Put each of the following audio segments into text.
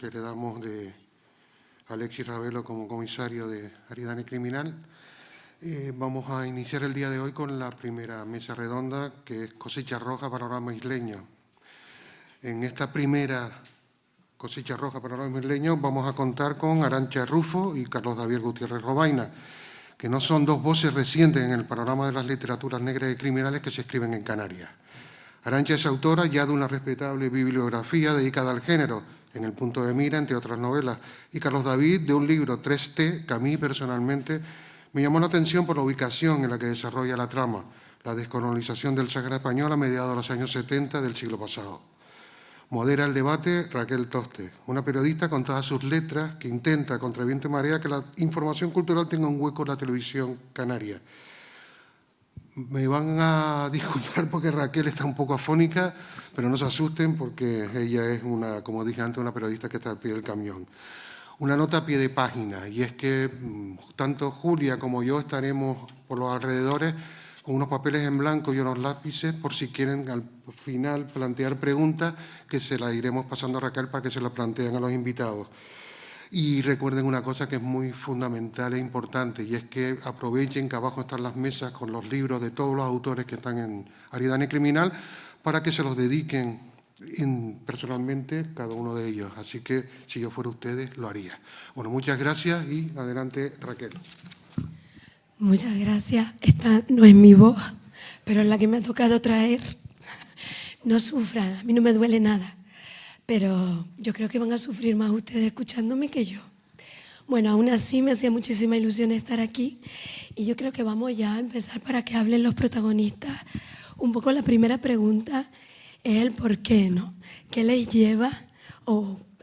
que le damos de Alexis Ravelo como comisario de Aridane Criminal. Vamos a iniciar el día de hoy con la primera mesa redonda, que es Cosecha Roja, Panorama Isleño. En esta primera Cosecha Roja, Panorama Isleño, vamos a contar con Arantxa Rufo y Carlos David Gutiérrez Robaina, que no son dos voces recientes en el panorama de las literaturas negras y criminales que se escriben en Canarias. Arantxa es autora ya de una respetable bibliografía dedicada al género, En el punto de mira, entre otras novelas, y Carlos David de un libro 3T que a mí personalmente me llamó la atención por la ubicación en la que desarrolla la trama, la descolonización del Sáhara español a mediados de los años 70 del siglo pasado. Modera el debate Raquel Toste, una periodista con todas sus letras que intenta, contra viento y marea, que la información cultural tenga un hueco en la televisión canaria. Me van a disculpar porque Raquel está un poco afónica, pero no se asusten porque ella es como dije antes, una periodista que está al pie del camión. Una nota a pie de página, y es que tanto Julia como yo estaremos por los alrededores con unos papeles en blanco y unos lápices por si quieren al final plantear preguntas que se las iremos pasando a Raquel para que se las planteen a los invitados. Y recuerden una cosa que es muy fundamental e importante, y es que aprovechen que abajo están las mesas con los libros de todos los autores que están en Aridane Criminal para que se los dediquen personalmente cada uno de ellos. Así que si yo fuera ustedes lo haría. Bueno, muchas gracias y adelante Raquel. Muchas gracias. Esta no es mi voz, pero es la que me ha tocado traer. No sufran, a mí no me duele nada, pero yo creo que van a sufrir más ustedes escuchándome que yo. Bueno, aún así me hacía muchísima ilusión estar aquí y yo creo que vamos ya a empezar para que hablen los protagonistas. Un poco la primera pregunta es el por qué, ¿no? ¿Qué les lleva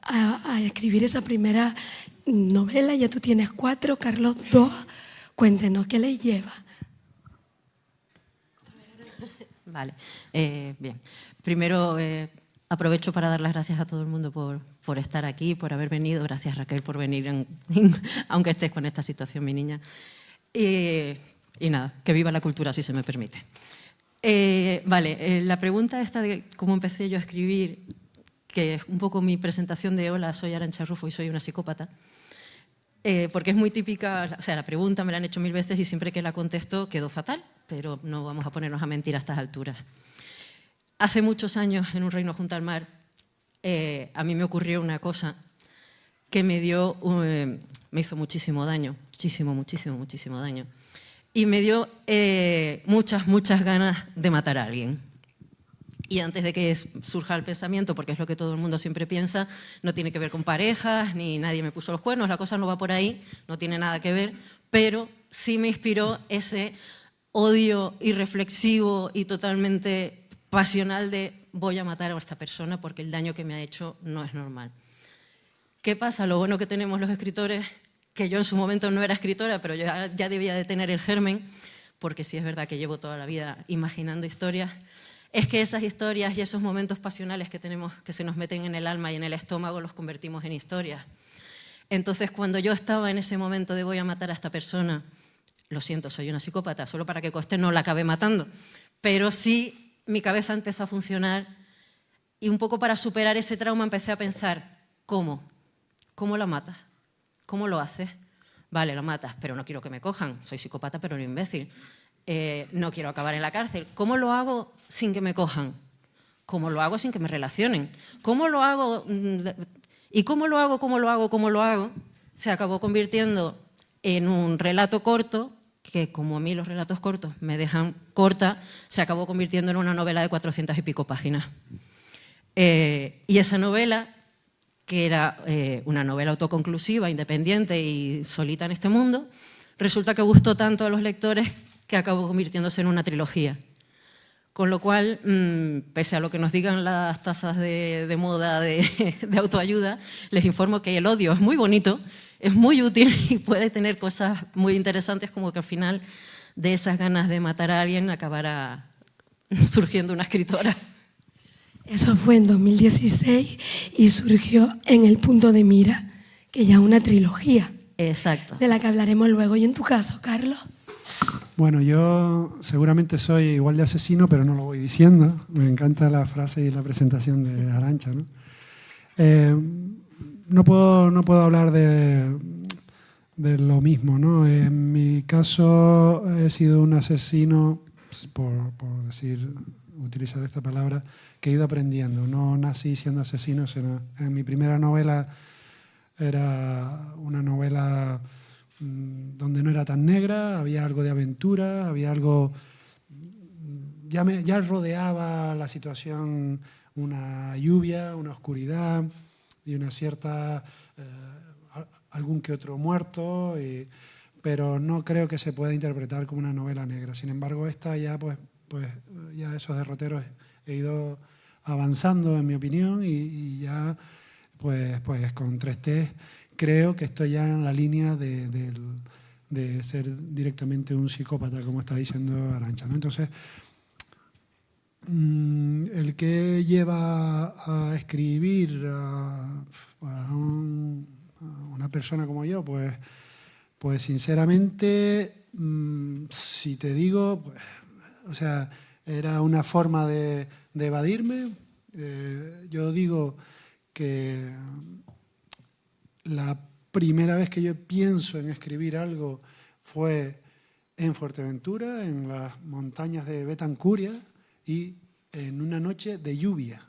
a escribir esa primera novela? Ya tú tienes 4, Carlos 2. Cuéntenos, ¿qué les lleva? Vale, bien. Primero aprovecho para dar las gracias a todo el mundo por estar aquí, por haber venido. Gracias, Raquel, por venir, aunque estés con esta situación, mi niña. Y nada, que viva la cultura, si se me permite. Vale, la pregunta esta de cómo empecé yo a escribir, que es un poco mi presentación de hola, soy Arantxa Rufo y soy una psicópata. Porque es muy típica, o sea, la pregunta me la han hecho 1000 veces y siempre que la contesto quedó fatal, pero no vamos a ponernos a mentir a estas alturas. Hace muchos años, en un reino junto al mar, a mí me ocurrió una cosa que me hizo muchísimo daño, muchísimo daño. Y me dio muchas ganas de matar a alguien. Y antes de que surja el pensamiento, porque es lo que todo el mundo siempre piensa, no tiene que ver con parejas, ni nadie me puso los cuernos, la cosa no va por ahí, no tiene nada que ver, pero sí me inspiró ese odio irreflexivo y totalmente pasional de voy a matar a esta persona porque el daño que me ha hecho no es normal. ¿Qué pasa? Lo bueno que tenemos los escritores, que yo en su momento no era escritora, pero ya debía de tener el germen, porque sí es verdad que llevo toda la vida imaginando historias, es que esas historias y esos momentos pasionales que tenemos, que se nos meten en el alma y en el estómago, los convertimos en historias. Entonces, cuando yo estaba en ese momento de voy a matar a esta persona, lo siento, soy una psicópata, solo para que conste no la acabé matando, pero sí mi cabeza empezó a funcionar y un poco para superar ese trauma empecé a pensar, ¿cómo? ¿Cómo la matas? ¿Cómo lo haces? Vale, lo matas, pero no quiero que me cojan, soy psicópata pero no imbécil. No quiero acabar en la cárcel. ¿Cómo lo hago sin que me cojan? ¿Cómo lo hago sin que me relacionen? ¿Cómo lo hago? ¿Y cómo lo hago? Se acabó convirtiendo en un relato corto, que como a mí los relatos cortos me dejan corta, se acabó convirtiendo en una novela de 400 y pico páginas. Y esa novela, que era una novela autoconclusiva, independiente y solita en este mundo, resulta que gustó tanto a los lectores que acabó convirtiéndose en una trilogía. Con lo cual, pese a lo que nos digan las tazas de moda de autoayuda, les informo que el odio es muy bonito, es muy útil y puede tener cosas muy interesantes, como que al final de esas ganas de matar a alguien acabará surgiendo una escritora. Eso fue en 2016 y surgió En el punto de mira, que ya es una trilogía. Exacto. De la que hablaremos luego. ¿Y en tu caso, Carlos? Bueno, yo seguramente soy igual de asesino, pero no lo voy diciendo. Me encanta la frase y la presentación de Arantxa, ¿no? no puedo hablar de lo mismo, ¿no? En mi caso he sido un asesino, por utilizar esta palabra, que he ido aprendiendo. No nací siendo asesino, sino en mi primera novela era una novela donde no era tan negra, había algo de aventura, había algo... Ya rodeaba la situación una lluvia, una oscuridad y una cierta... algún que otro muerto, pero no creo que se pueda interpretar como una novela negra. Sin embargo, esta ya, pues ya esos derroteros he ido avanzando, en mi opinión, y ya, pues con 3T creo que estoy ya en la línea de ser directamente un psicópata, como está diciendo Arantxa, ¿no? Entonces, el que lleva a escribir a una persona como yo, pues sinceramente, si te digo, pues, o sea, era una forma de evadirme. Yo digo que la primera vez que yo pienso en escribir algo fue en Fuerteventura, en las montañas de Betancuria y en una noche de lluvia.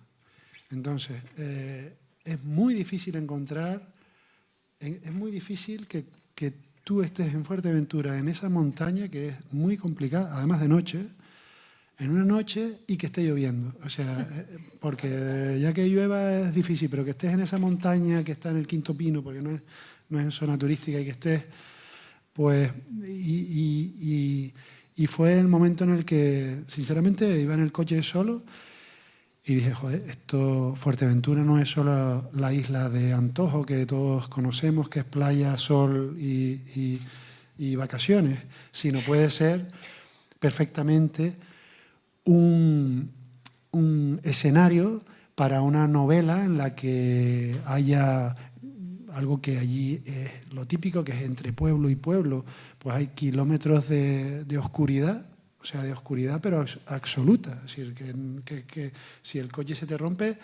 Entonces, es muy difícil encontrar, es muy difícil que tú estés en Fuerteventura, en esa montaña que es muy complicada, además de noche, en una noche y que esté lloviendo. O sea, porque ya que llueva es difícil, pero que estés en esa montaña que está en el Quinto Pino, porque no es en zona turística, y que estés, pues, y fue el momento en el que, sinceramente, iba en el coche solo y dije, joder, Fuerteventura no es solo la isla de Antojo que todos conocemos, que es playa, sol y vacaciones, sino puede ser perfectamente un escenario para una novela en la que haya algo que allí es lo típico, que es entre pueblo y pueblo, pues hay kilómetros de oscuridad, o sea, de oscuridad pero absoluta. Es decir, que si el coche se te rompe,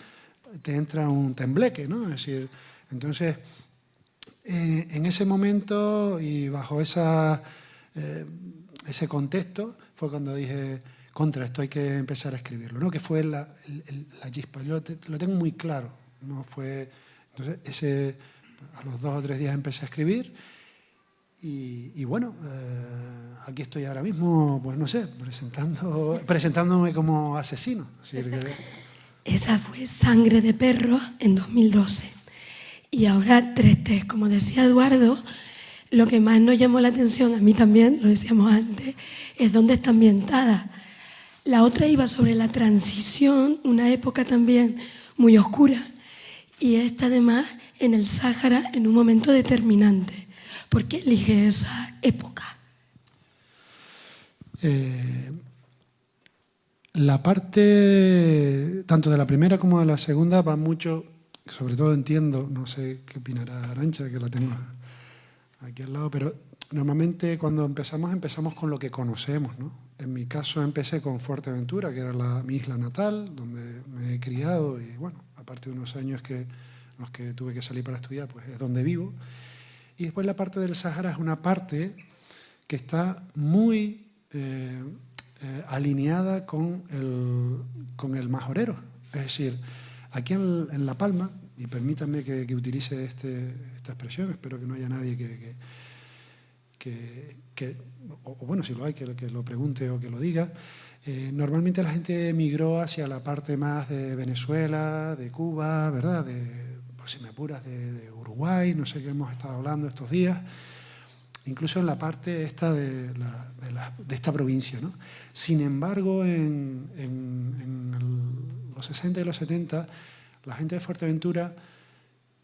te entra un tembleque, ¿no? Es decir, entonces, en ese momento y bajo ese contexto fue cuando dije, contra, esto hay que empezar a escribirlo, ¿no? Que fue la chispa. Yo lo tengo muy claro, ¿no? Entonces, a los 2 o 3 días empecé a escribir y bueno, aquí estoy ahora mismo, pues no sé, presentándome como asesino. Así que... Esa fue Sangre de Perro en 2012. Y ahora 3T, como decía Eduardo, lo que más nos llamó la atención, a mí también, lo decíamos antes, es dónde está ambientada. La otra iba sobre la transición, una época también muy oscura, y esta además en el Sáhara en un momento determinante. ¿Por qué elige esa época? La parte, tanto de la primera como de la segunda, va mucho, sobre todo entiendo, no sé qué opinará Arantxa, que la tengo aquí al lado, pero normalmente cuando empezamos con lo que conocemos, ¿no? En mi caso empecé con Fuerteventura, que era mi isla natal, donde me he criado y bueno, aparte de unos años en los que tuve que salir para estudiar, pues es donde vivo. Y después la parte del Sáhara es una parte que está muy alineada con el majorero. Es decir, aquí en La Palma, y permítanme que utilice esta expresión, espero que no haya nadie o bueno, si lo hay, que lo pregunte o que lo diga. Normalmente la gente emigró hacia la parte más de Venezuela, de Cuba, ¿verdad? Pues si me apuras, de Uruguay, no sé qué hemos estado hablando estos días, incluso en la parte esta de esta provincia, ¿no? Sin embargo, en los 60 y los 70, la gente de Fuerteventura,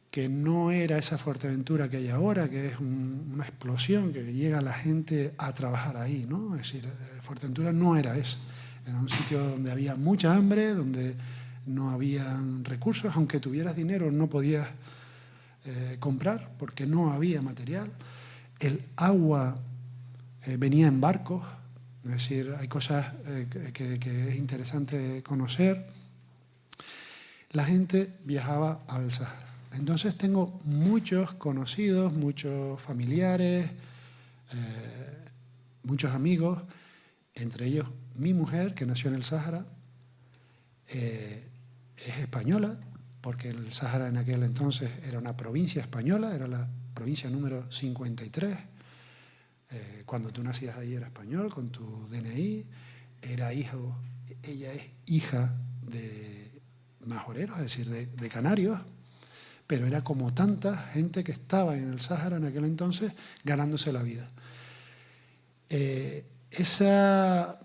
que no era esa Fuerteventura que hay ahora, que es una explosión, que llega la gente a trabajar ahí, ¿no? Es decir, Fuerteventura no era eso. Era un sitio donde había mucha hambre, donde no habían recursos, aunque tuvieras dinero no podías comprar porque no había material. El agua venía en barcos, es decir, hay cosas que es interesante conocer. La gente viajaba al Sáhara. Entonces tengo muchos conocidos, muchos familiares, muchos amigos, entre ellos mi mujer, que nació en el Sáhara, es española, porque el Sáhara en aquel entonces era una provincia española, era la provincia número 53. Cuando tú nacías ahí era español, con tu DNI, ella es hija de majoreros, es decir, de canarios, pero era como tanta gente que estaba en el Sáhara en aquel entonces ganándose la vida. Esa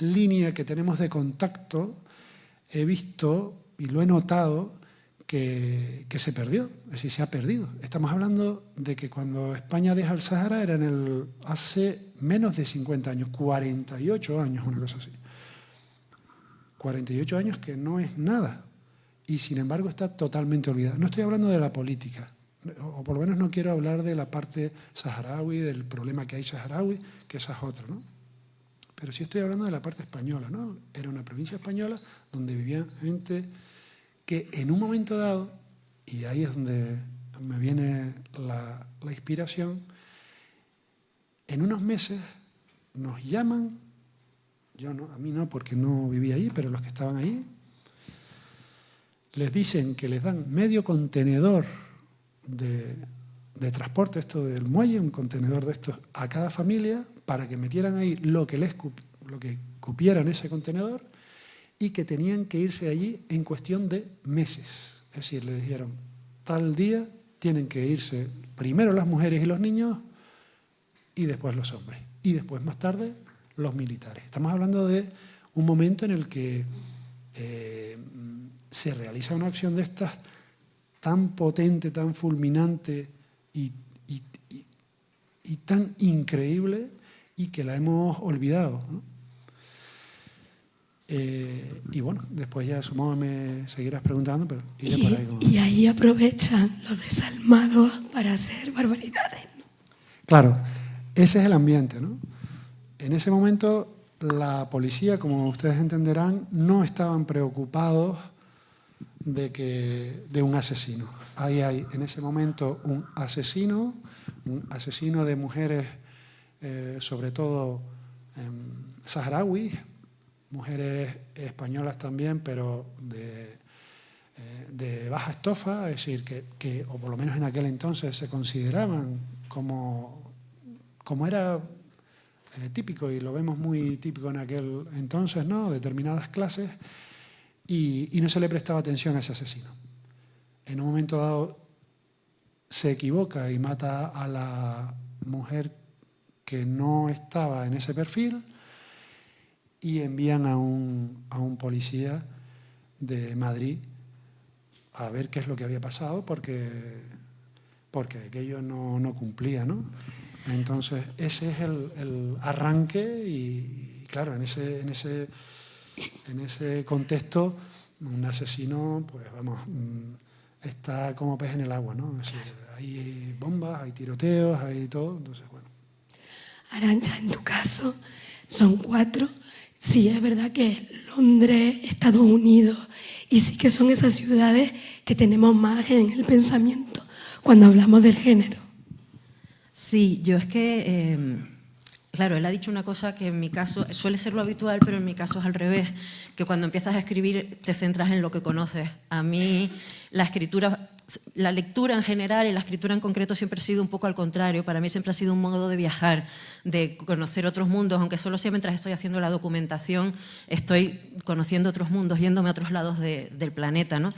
línea que tenemos de contacto, he visto y lo he notado que se perdió, es decir, se ha perdido. Estamos hablando de que cuando España deja el Sáhara era hace menos de 50 años, 48 años, una cosa así. 48 años que no es nada y sin embargo está totalmente olvidada. No estoy hablando de la política, o por lo menos no quiero hablar de la parte saharaui, del problema que hay saharaui, que esa es otra, ¿no? Pero sí estoy hablando de la parte española, ¿no? Era una provincia española donde vivía gente que en un momento dado, y ahí es donde me viene la inspiración, en unos meses nos llaman, yo no, a mí no porque no vivía allí, pero los que estaban allí, les dicen que les dan medio contenedor de transporte, esto del muelle, un contenedor de estos a cada familia, para que metieran ahí lo que cupiera en ese contenedor y que tenían que irse allí en cuestión de meses. Es decir, le dijeron, tal día tienen que irse primero las mujeres y los niños y después los hombres. Y después, más tarde, los militares. Estamos hablando de un momento en el que se realiza una acción de estas tan potente, tan fulminante y tan increíble y que la hemos olvidado, ¿no? Y bueno, después ya supongo me seguirás preguntando, pero iré por ahí. Y ahí aprovechan los desalmados para hacer barbaridades, ¿no? Claro, ese es el ambiente, ¿no? En ese momento la policía, como ustedes entenderán, no estaban preocupados de un asesino. Ahí hay en ese momento un asesino de mujeres, sobre todo saharauis, mujeres españolas también, pero de baja estofa, es decir, que o por lo menos en aquel entonces se consideraban como era típico, y lo vemos muy típico en aquel entonces, ¿no? Determinadas clases, y no se le prestaba atención a ese asesino. En un momento dado se equivoca y mata a la mujer que no estaba en ese perfil y envían a un policía de Madrid a ver qué es lo que había pasado porque aquello no cumplía, ¿no? Entonces ese es el arranque y claro, en ese contexto un asesino, pues vamos, está como pez en el agua, ¿no? Es decir, hay bombas, hay tiroteos, hay todo, entonces bueno. Arantxa, en tu caso son 4. Sí, es verdad que Londres, Estados Unidos, y sí que son esas ciudades que tenemos más en el pensamiento cuando hablamos del género. Sí, yo es que, claro, él ha dicho una cosa que en mi caso suele ser lo habitual, pero en mi caso es al revés, que cuando empiezas a escribir te centras en lo que conoces. A mí la lectura en general y la escritura en concreto siempre ha sido un poco al contrario. Para mí siempre ha sido un modo de viajar, de conocer otros mundos, aunque solo sea mientras estoy haciendo la documentación, estoy conociendo otros mundos, yéndome a otros lados del planeta, ¿no?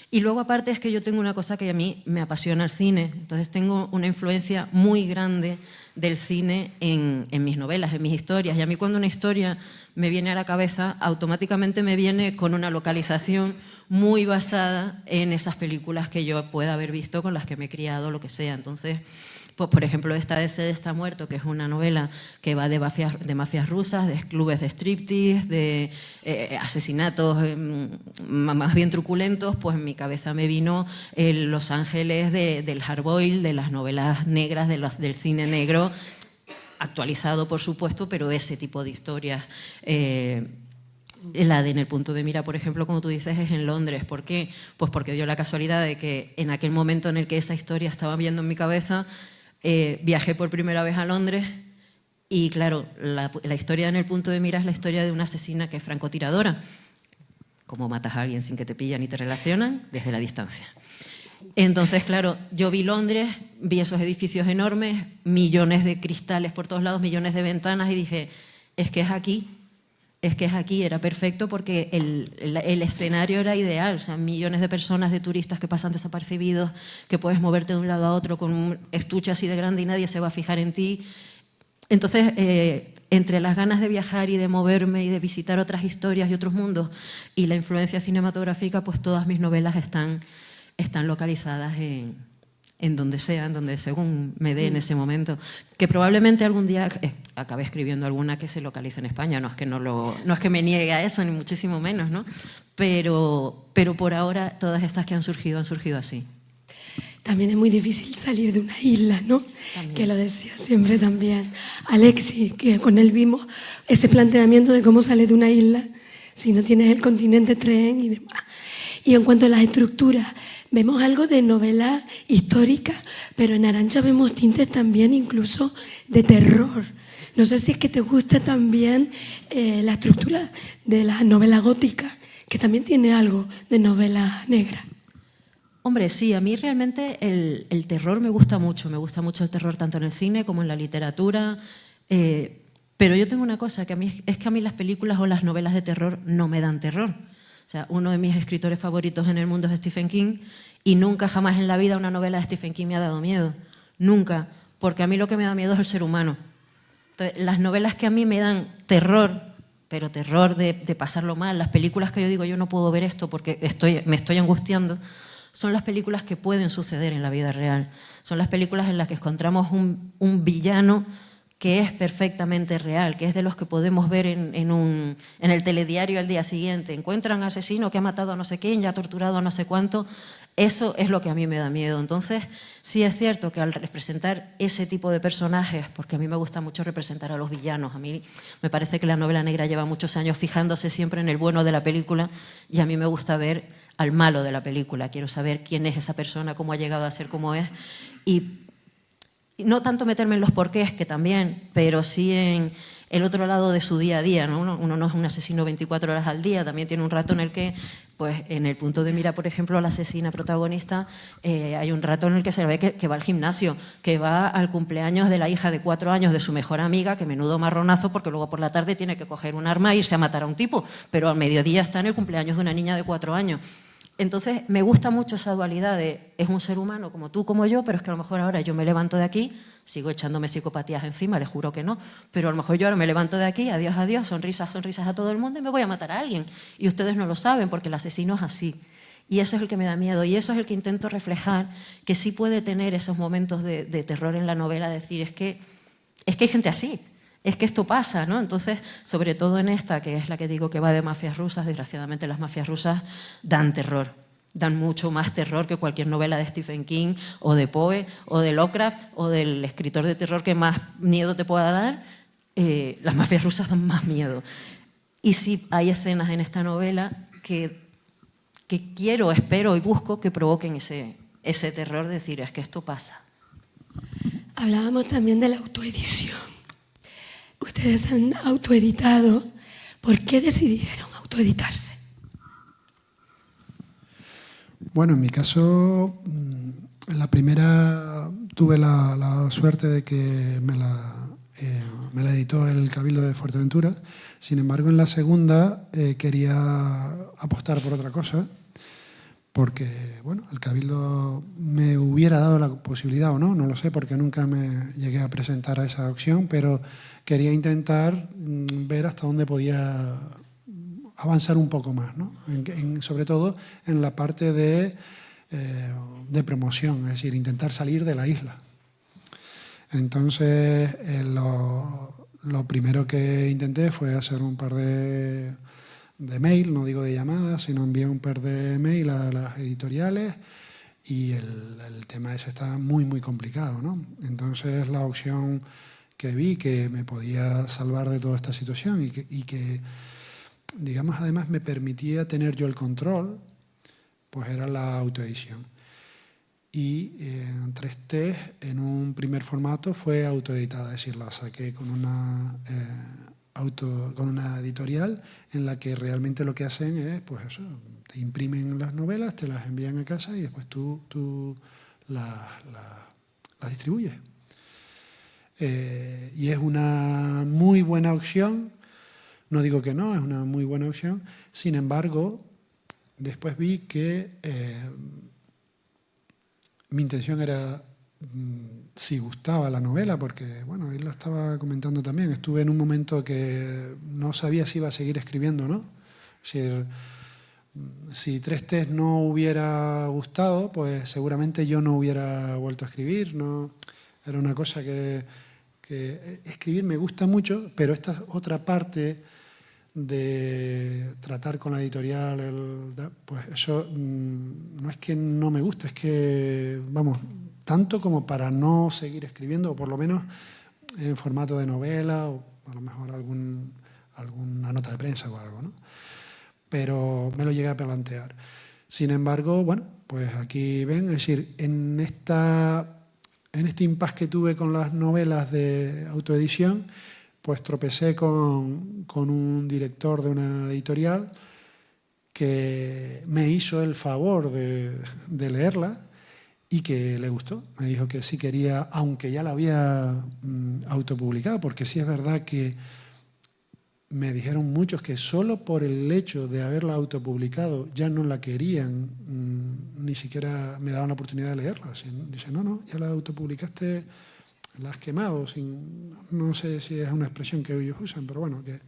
Y luego aparte es que yo tengo una cosa que a mí me apasiona el cine, entonces tengo una influencia muy grande del cine en mis novelas, en mis historias, y a mí cuando una historia me viene a la cabeza, automáticamente me viene con una localización muy basada en esas películas que yo pueda haber visto, con las que me he criado, lo que sea. Entonces, pues, por ejemplo, esta de Sede está muerto, que es una novela que va de mafias rusas, de clubes de striptease, de asesinatos más bien truculentos, pues en mi cabeza me vino Los Ángeles del hardboiled, de las novelas negras, del cine negro, actualizado por supuesto, pero ese tipo de historias. La de En el punto de mira, por ejemplo, como tú dices, es en Londres. ¿Por qué? Pues porque dio la casualidad de que en aquel momento en el que esa historia estaba viendo en mi cabeza, viajé por primera vez a Londres y, claro, la historia de En el punto de mira es la historia de una asesina que es francotiradora. Cómo matas a alguien sin que te pillan y te relacionan desde la distancia. Entonces, claro, yo vi Londres, vi esos edificios enormes, millones de cristales por todos lados, millones de ventanas y dije, es que es aquí, era perfecto porque el escenario era ideal, o sea, millones de personas, de turistas que pasan desapercibidos, que puedes moverte de un lado a otro con un estuche así de grande y nadie se va a fijar en ti. Entonces, entre las ganas de viajar y de moverme y de visitar otras historias y otros mundos y la influencia cinematográfica, pues todas mis novelas están localizadas en donde sea, en donde según me dé en ese momento. Que probablemente algún día acabe escribiendo alguna que se localice en España. No es que me niegue a eso, ni muchísimo menos, ¿no? Pero por ahora todas estas que han surgido así. También es muy difícil salir de una isla, ¿no? También. Que lo decía siempre también Alexis, que con él vimos ese planteamiento de cómo sales de una isla si no tienes el continente tren y demás. Y en cuanto a las estructuras, vemos algo de novela histórica, pero en Arantxa vemos tintes también incluso de terror. No sé si es que te gusta también la estructura de la novela gótica, que también tiene algo de novela negra. Hombre, sí, a mí realmente el terror me gusta mucho el terror tanto en el cine como en la literatura, pero yo tengo una cosa, que a mí las películas o las novelas de terror no me dan terror. O sea, uno de mis escritores favoritos en el mundo es Stephen King y nunca jamás en la vida una novela de Stephen King me ha dado miedo, nunca, porque a mí lo que me da miedo es el ser humano. Entonces, las novelas que a mí me dan terror, pero terror de pasarlo mal, las películas que yo digo yo no puedo ver esto porque me estoy angustiando, son las películas que pueden suceder en la vida real. Son las películas en las que encontramos un villano que es perfectamente real, que es de los que podemos ver en el telediario al día siguiente. Encuentran al asesino que ha matado a no sé quién, ya ha torturado a no sé cuánto. Eso es lo que a mí me da miedo. Entonces, sí es cierto que al representar ese tipo de personajes, porque a mí me gusta mucho representar a los villanos, a mí me parece que la novela negra lleva muchos años fijándose siempre en el bueno de la película y a mí me gusta ver al malo de la película. Quiero saber quién es esa persona, cómo ha llegado a ser como es y no tanto meterme en los porqués, que también, pero sí en el otro lado de su día a día, ¿no? Uno no es un asesino 24 horas al día, también tiene un rato en el que, pues en el punto de mira, por ejemplo, la asesina protagonista, hay un rato en el que se ve que va al gimnasio, que va al cumpleaños de la hija de 4 años de su mejor amiga, que menudo marronazo, porque luego por la tarde tiene que coger un arma e irse a matar a un tipo, pero al mediodía está en el cumpleaños de una niña de 4 años. Entonces, me gusta mucho esa dualidad de es un ser humano como tú, como yo, pero es que a lo mejor ahora yo me levanto de aquí, sigo echándome psicopatías encima, les juro que no, pero a lo mejor yo ahora me levanto de aquí, adiós, adiós, sonrisas, sonrisas a todo el mundo y me voy a matar a alguien. Y ustedes no lo saben porque el asesino es así. Y eso es el que me da miedo y eso es el que intento reflejar, que sí puede tener esos momentos de terror en la novela, decir es que hay gente así. Es que esto pasa, ¿no? Entonces, sobre todo en esta, que es la que digo que va de mafias rusas, desgraciadamente las mafias rusas dan terror, dan mucho más terror que cualquier novela de Stephen King o de Poe o de Lovecraft o del escritor de terror que más miedo te pueda dar. Las mafias rusas dan más miedo. Y sí hay escenas en esta novela que quiero, espero y busco que provoquen ese terror de decir, es que esto pasa. Hablábamos también de la autoedición. Ustedes han autoeditado. ¿Por qué decidieron autoeditarse? Bueno, en mi caso, en la primera tuve la suerte de que me la editó el Cabildo de Fuerteventura. Sin embargo, en la segunda quería apostar por otra cosa, porque bueno, el Cabildo me hubiera dado la posibilidad o no lo sé, porque nunca me llegué a presentar a esa opción, pero quería intentar ver hasta dónde podía avanzar un poco más, ¿no? Sobre todo en la parte de promoción, es decir, intentar salir de la isla. Entonces, lo primero que intenté fue hacer un par de mail, no digo de llamadas, sino envié un par de mail a las editoriales y el tema ese está muy, muy complicado, ¿no? Entonces, la opción que vi que me podía salvar de toda esta situación y que digamos, además me permitía tener yo el control, pues era la autoedición. Y 3T en un primer formato fue autoeditada, es decir, la saqué con una editorial en la que realmente lo que hacen es, pues eso, te imprimen las novelas, te las envían a casa y después tú las distribuyes. Y es una muy buena opción, no digo que no, es una muy buena opción, sin embargo, después vi que mi intención era, si gustaba la novela, porque, bueno, él lo estaba comentando también, estuve en un momento que no sabía si iba a seguir escribiendo o no. Es decir, si 3T no hubiera gustado, pues seguramente yo no hubiera vuelto a escribir. No, era una cosa que escribir me gusta mucho, pero esta es otra parte de tratar con la editorial, pues eso no es que no me guste, es que, vamos, tanto como para no seguir escribiendo, o por lo menos en formato de novela, o a lo mejor alguna nota de prensa o algo, ¿no? Pero me lo llegué a plantear. Sin embargo, bueno, pues aquí ven, es decir, en este impasse que tuve con las novelas de autoedición, pues tropecé con un director de una editorial que me hizo el favor de leerla y que le gustó. Me dijo que sí quería, aunque ya la había autopublicado, porque sí es verdad que me dijeron muchos que solo por el hecho de haberla autopublicado ya no la querían, ni siquiera me daban la oportunidad de leerla. Dice, no, ya la autopublicaste, la has quemado, no sé si es una expresión que ellos usan, pero bueno, que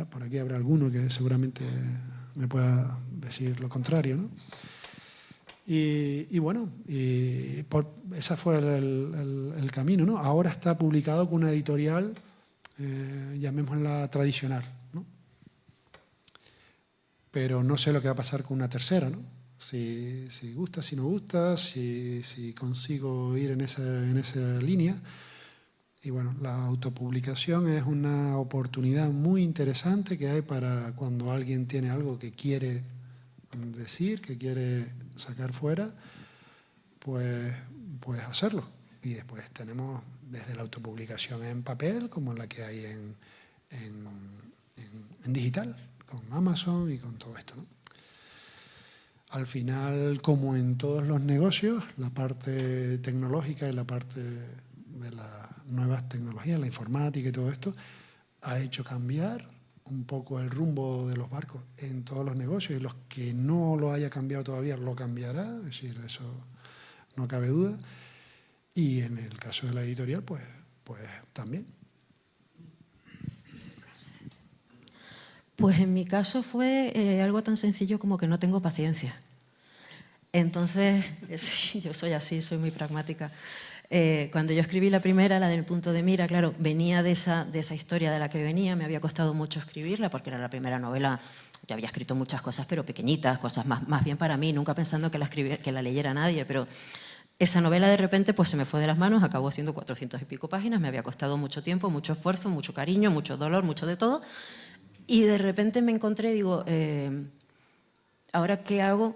por aquí habrá alguno que seguramente me pueda decir lo contrario, ¿no? Y bueno, ese fue el camino, ¿no? Ahora está publicado con una editorial, llamémosla tradicional, ¿no? Pero no sé lo que va a pasar con una tercera, ¿no? Si gusta, si no gusta, si consigo ir en esa línea. Y bueno, la autopublicación es una oportunidad muy interesante que hay para cuando alguien tiene algo que quiere decir, que quiere sacar fuera, pues hacerlo. Y después tenemos desde la autopublicación en papel como la que hay en digital, con Amazon y con todo esto, ¿no? Al final, como en todos los negocios, la parte tecnológica y la parte de las nuevas tecnologías, la informática y todo esto, ha hecho cambiar un poco el rumbo de los barcos en todos los negocios, y los que no lo haya cambiado todavía lo cambiará, es decir, eso no cabe duda. Y en el caso de la editorial, pues también. Pues en mi caso fue algo tan sencillo como que no tengo paciencia. Entonces, sí, yo soy así, soy muy pragmática. Cuando yo escribí la primera, la del punto de mira, claro, venía de esa historia de la que venía, me había costado mucho escribirla porque era la primera novela. Yo había escrito muchas cosas, pero pequeñitas, cosas más bien para mí, nunca pensando que la leyera nadie, pero esa novela de repente pues se me fue de las manos, acabó siendo 400 y pico páginas, me había costado mucho tiempo, mucho esfuerzo, mucho cariño, mucho dolor, mucho de todo, y de repente me encontré, digo, ¿ahora qué hago?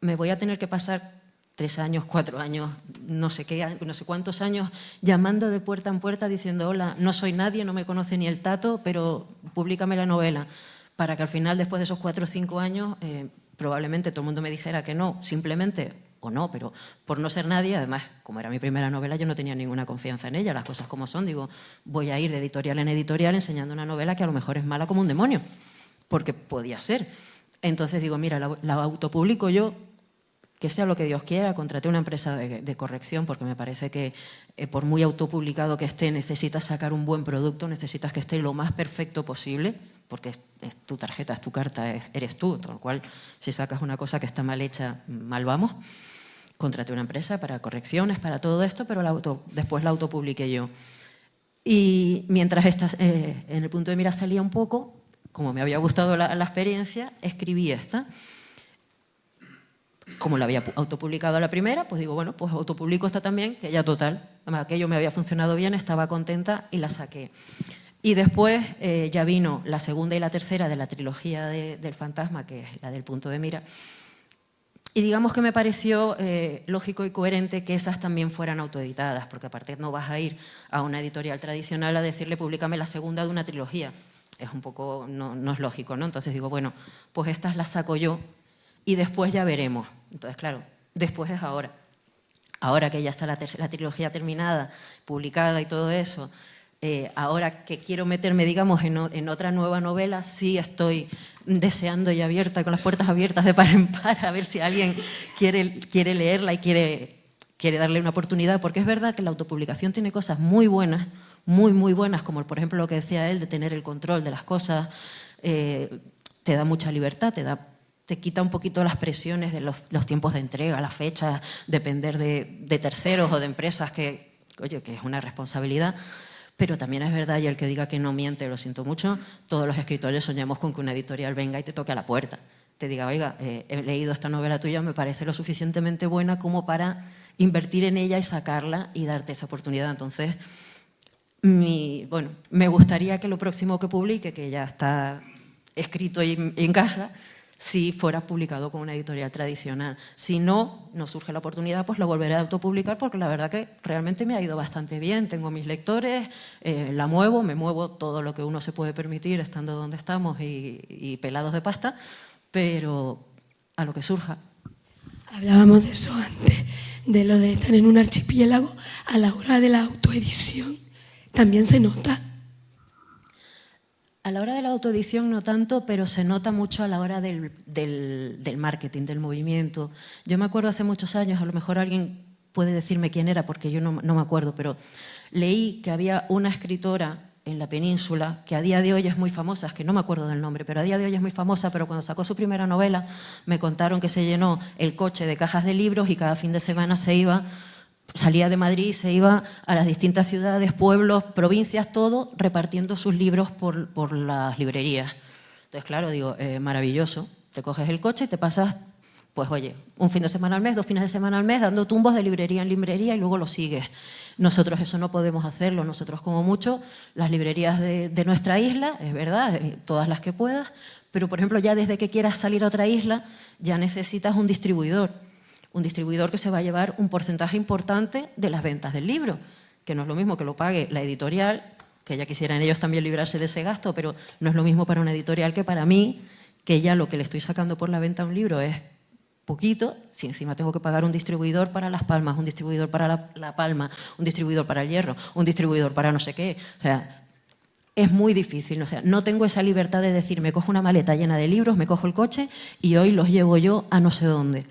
Me voy a tener que pasar 3 años, 4 años, no sé cuántos años, llamando de puerta en puerta diciendo, hola, no soy nadie, no me conoce ni el tato, pero públicame la novela, para que al final, después de esos 4 o 5 años, probablemente todo el mundo me dijera que no, simplemente, o no, pero por no ser nadie, además, como era mi primera novela, yo no tenía ninguna confianza en ella, las cosas como son, digo, voy a ir de editorial en editorial enseñando una novela que a lo mejor es mala como un demonio, porque podía ser. Entonces digo, mira, la autopublico yo, que sea lo que Dios quiera, contraté una empresa de corrección porque me parece que por muy autopublicado que esté, necesitas sacar un buen producto, necesitas que esté lo más perfecto posible, porque es tu tarjeta, es tu carta, eres tú, con lo cual si sacas una cosa que está mal hecha, mal vamos. Contraté una empresa para correcciones, para todo esto, pero después la autopubliqué yo. Y mientras en el punto de mira salía un poco, como me había gustado la experiencia, escribí esta. Como la había autopublicado a la primera, pues digo, bueno, pues autopublico esta también, que ya total, aquello me había funcionado bien, estaba contenta y la saqué. Y después ya vino la segunda y la tercera de la trilogía del fantasma, que es la del punto de mira. Y digamos que me pareció lógico y coherente que esas también fueran autoeditadas, porque aparte no vas a ir a una editorial tradicional a decirle públicame la segunda de una trilogía. Es un poco, no es lógico, ¿no? Entonces digo, bueno, pues estas las saco yo y después ya veremos. Entonces, claro, después es ahora. Ahora que ya está la trilogía terminada, publicada y todo eso, ahora que quiero meterme, digamos, en otra nueva novela, sí estoy deseando y abierta, con las puertas abiertas de par en par, a ver si alguien quiere leerla y quiere darle una oportunidad, porque es verdad que la autopublicación tiene cosas muy buenas, muy buenas, como por ejemplo lo que decía él, de tener el control de las cosas, te da mucha libertad, te quita un poquito las presiones de los tiempos de entrega, las fechas, depender de terceros o de empresas que, oye, que es una responsabilidad. Pero también es verdad, y el que diga que no miente, lo siento mucho, todos los escritores soñamos con que una editorial venga y te toque a la puerta. Te diga, oiga, he leído esta novela tuya, me parece lo suficientemente buena como para invertir en ella y sacarla y darte esa oportunidad. Entonces, bueno, me gustaría que lo próximo que publique, que ya está escrito y en casa, si fuera publicado con una editorial tradicional. Si no surge la oportunidad, pues lo volveré a autopublicar, porque la verdad que realmente me ha ido bastante bien. Tengo mis lectores, me muevo todo lo que uno se puede permitir estando donde estamos y pelados de pasta, pero a lo que surja. Hablábamos de eso antes, de lo de estar en un archipiélago. A la hora de la autoedición también se nota. A la hora de la autoedición no tanto, pero se nota mucho a la hora del marketing, del movimiento. Yo me acuerdo hace muchos años, a lo mejor alguien puede decirme quién era, porque yo no me acuerdo, pero leí que había una escritora en la península, que a día de hoy es muy famosa, es que no me acuerdo del nombre, pero a día de hoy es muy famosa, pero cuando sacó su primera novela me contaron que se llenó el coche de cajas de libros y cada fin de semana salía de Madrid y se iba a las distintas ciudades, pueblos, provincias, todo, repartiendo sus libros por las librerías. Entonces, claro, digo, maravilloso. Te coges el coche y te pasas, pues oye, un fin de semana al mes, 2 fines de semana al mes, dando tumbos de librería en librería y luego lo sigues. Nosotros eso no podemos hacerlo. Nosotros, como mucho, las librerías de nuestra isla, es verdad, todas las que puedas, pero, por ejemplo, ya desde que quieras salir a otra isla, ya necesitas un distribuidor que se va a llevar un porcentaje importante de las ventas del libro, que no es lo mismo que lo pague la editorial, que ya quisieran ellos también librarse de ese gasto, pero no es lo mismo para una editorial que para mí, que ya lo que le estoy sacando por la venta a un libro es poquito, si encima tengo que pagar un distribuidor para Las Palmas, un distribuidor para La Palma, un distribuidor para El Hierro, un distribuidor para no sé qué. O sea, es muy difícil. O sea, no tengo esa libertad de decir, me cojo una maleta llena de libros, me cojo el coche y hoy los llevo yo a no sé dónde.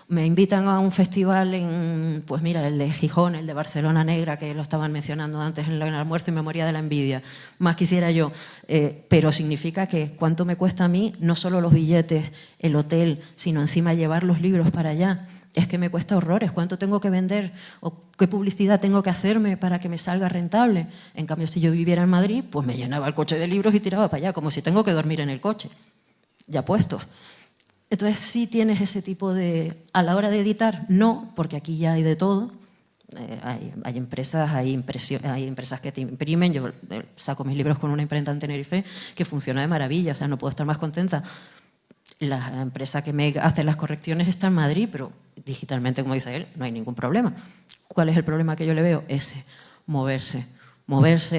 Me invitan a un festival pues mira, el de Gijón, el de Barcelona Negra, que lo estaban mencionando antes en el almuerzo y memoria de la envidia. Más quisiera yo, pero significa que cuánto me cuesta a mí, no solo los billetes, el hotel, sino encima llevar los libros para allá. Es que me cuesta horrores. ¿Cuánto tengo que vender o qué publicidad tengo que hacerme para que me salga rentable? En cambio, si yo viviera en Madrid, pues me llenaba el coche de libros y tiraba para allá, como si tengo que dormir en el coche, ya puestos. Entonces, sí tienes ese tipo de... A la hora de editar, no, porque aquí ya hay de todo. Hay empresas que te imprimen. Yo saco mis libros con una imprenta en Tenerife que funciona de maravilla, o sea, no puedo estar más contenta. La empresa que me hace las correcciones está en Madrid, pero digitalmente, como dice él, no hay ningún problema. ¿Cuál es el problema que yo le veo? Ese, moverse,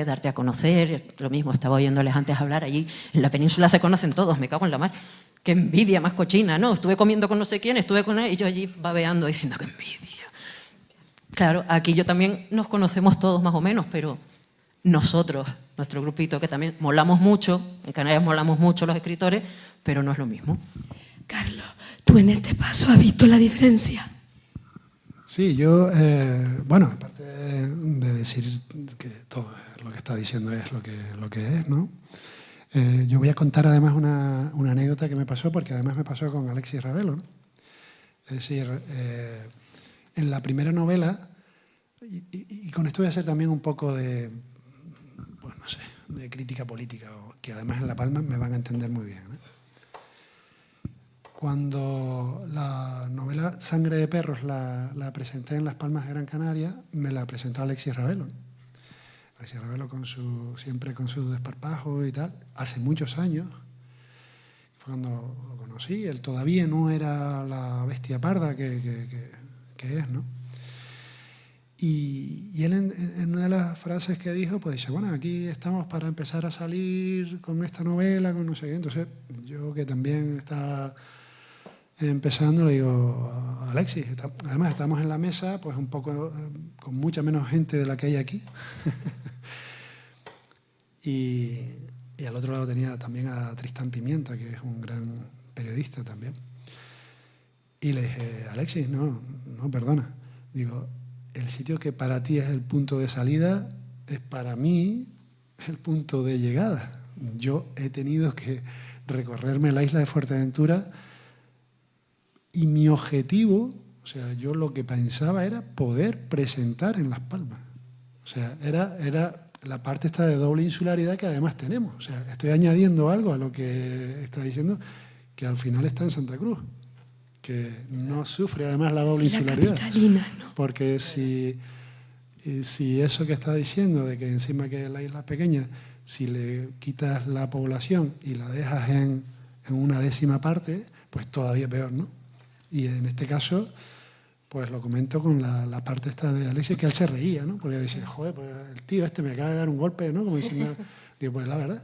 darte a conocer. Lo mismo, estaba oyéndoles antes hablar, allí en la península se conocen todos, me cago en la mar. Qué envidia más cochina, ¿no? Estuve comiendo con no sé quién, estuve con él y yo allí babeando diciendo qué envidia. Claro, aquí yo también nos conocemos todos más o menos, pero nosotros, nuestro grupito, que también molamos mucho, en Canarias molamos mucho los escritores, pero no es lo mismo. Carlos, ¿tú en este paso has visto la diferencia? Sí, yo, bueno, aparte de decir que todo lo que está diciendo es lo que es, ¿no? Yo voy a contar además una anécdota que me pasó, porque además me pasó con Alexis Ravelo, ¿no? Es decir, en la primera novela, y con esto voy a hacer también un poco de, pues no sé, de crítica política, que además en La Palma me van a entender muy bien, ¿no? Cuando la novela Sangre de Perros la presenté en Las Palmas de Gran Canaria, me la presentó Alexis Ravelo, ¿no? Alexis Ravelo siempre con su desparpajo y tal, hace muchos años, fue cuando lo conocí, él todavía no era la bestia parda que es, ¿no? Y él en una de las frases que dijo, pues dice, bueno, aquí estamos para empezar a salir con esta novela, con no sé qué. Entonces, yo que también estaba empezando, le digo, Alexis, además estamos en la mesa, pues un poco con mucha menos gente de la que hay aquí. y al otro lado tenía también a Tristán Pimienta, que es un gran periodista también. Y le dije, Alexis, no, perdona. Digo, el sitio que para ti es el punto de salida es para mí el punto de llegada. Yo he tenido que recorrerme la isla de Fuerteventura y mi objetivo, o sea, yo lo que pensaba era poder presentar en Las Palmas. O sea, era la parte esta de doble insularidad que además tenemos. O sea, estoy añadiendo algo a lo que está diciendo, que al final está en Santa Cruz, que no sufre además la doble insularidad. La capitalina, ¿no? Porque si eso que está diciendo, de que encima que la isla es pequeña, si le quitas la población y la dejas en una décima parte, pues todavía peor, ¿no? Y en este caso, pues lo comento con la parte esta de Alexis, que él se reía, ¿no? Porque dice, joder, pues el tío este me acaba de dar un golpe, ¿no? Como diciendo, digo, pues la verdad.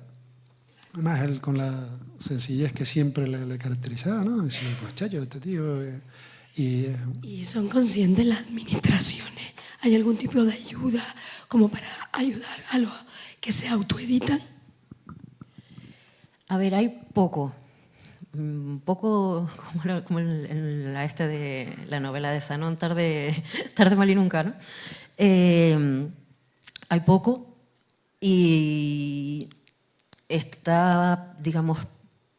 Además, él con la sencillez que siempre le caracterizaba, ¿no? Dice, pues chacho, este tío... ¿Y son conscientes las administraciones? ¿Hay algún tipo de ayuda como para ayudar a los que se autoeditan? A ver, hay poco. Poco como en la novela de Zanón, tarde mal y nunca, ¿no? Hay poco y está, digamos,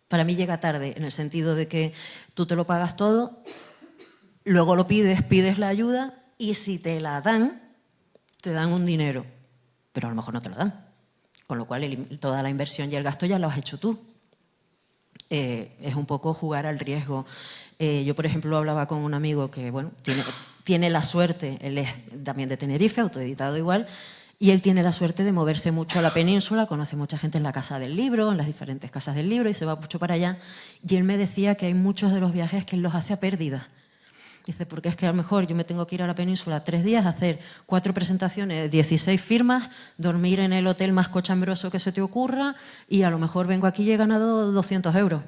para mí llega tarde, en el sentido de que tú te lo pagas todo, luego lo pides la ayuda y si te la dan, te dan un dinero, pero a lo mejor no te lo dan. Con lo cual toda la inversión y el gasto ya lo has hecho tú. Es un poco jugar al riesgo. Yo, por ejemplo, hablaba con un amigo que, bueno, tiene la suerte, él es también de Tenerife, autoeditado igual, y él tiene la suerte de moverse mucho a la península, conoce mucha gente en la Casa del Libro, en las diferentes casas del libro, y se va mucho para allá. Y él me decía que hay muchos de los viajes que él los hace a pérdida. Dice, porque es que a lo mejor yo me tengo que ir a la península 3 días, hacer 4 presentaciones, 16 firmas, dormir en el hotel más cochambroso que se te ocurra y a lo mejor vengo aquí y he ganado 200 euros.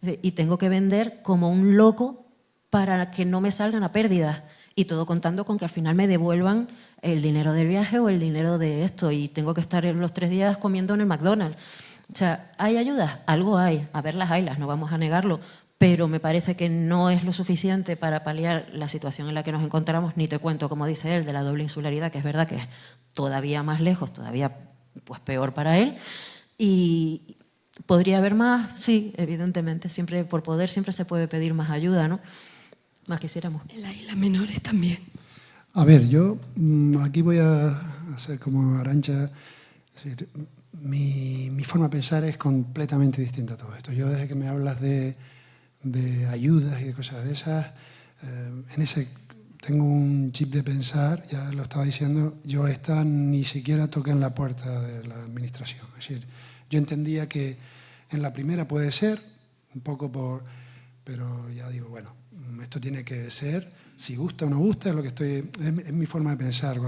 Dice, y tengo que vender como un loco para que no me salgan a pérdidas. Y todo contando con que al final me devuelvan el dinero del viaje o el dinero de esto. Y tengo que estar los 3 días comiendo en el McDonald's. O sea, ¿hay ayudas? Algo hay. A ver, las haylas, no vamos a negarlo. Pero me parece que no es lo suficiente para paliar la situación en la que nos encontramos, ni te cuento, como dice él, de la doble insularidad, que es verdad que es todavía más lejos, todavía pues peor para él. Y ¿podría haber más? Sí, evidentemente, siempre por poder siempre se puede pedir más ayuda, ¿no? Más quisiéramos. En las islas menores también. A ver, yo aquí voy a hacer como Arantxa, es decir, mi forma de pensar es completamente distinta a todo esto. Yo desde que me hablas de ayudas y de cosas de esas, en ese tengo un chip de pensar, ya lo estaba diciendo, yo esta ni siquiera toqué en la puerta de la administración. Es decir, yo entendía que en la primera puede ser, un poco pero ya digo, bueno, esto tiene que ser, si gusta o no gusta, es lo que es mi forma de pensar.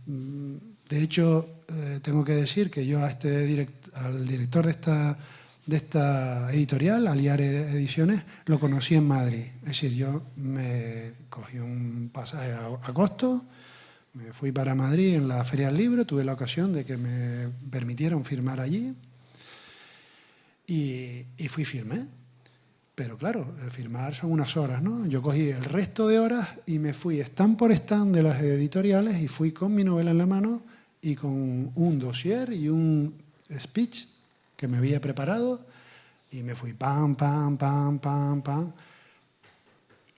De hecho, tengo que decir que yo al director de esta editorial, Aliare Ediciones, lo conocí en Madrid. Es decir, yo me cogí un pasaje a agosto, me fui para Madrid en la Feria del Libro, tuve la ocasión de que me permitieron firmar allí y fui firmé. Pero claro, firmar son unas horas, ¿no? Yo cogí el resto de horas y me fui stand por stand de las editoriales y fui con mi novela en la mano y con un dossier y un speech que me había preparado y me fui pam, pam, pam, pam, pam.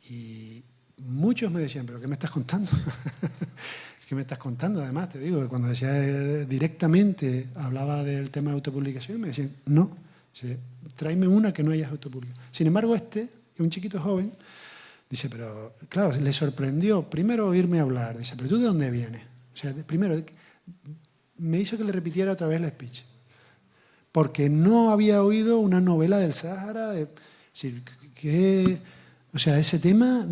Y muchos me decían, ¿pero qué me estás contando? Es que me estás contando, además, te digo, cuando decía directamente, hablaba del tema de autopublicación, me decían, no, tráeme una que no hayas autopublicado. Sin embargo, que es un chiquito joven, dice, pero claro, le sorprendió primero oírme hablar, dice, ¿pero tú de dónde vienes? O sea, primero, me hizo que le repitiera otra vez el speech. Porque no había oído una novela del Sáhara. O sea, ese tema,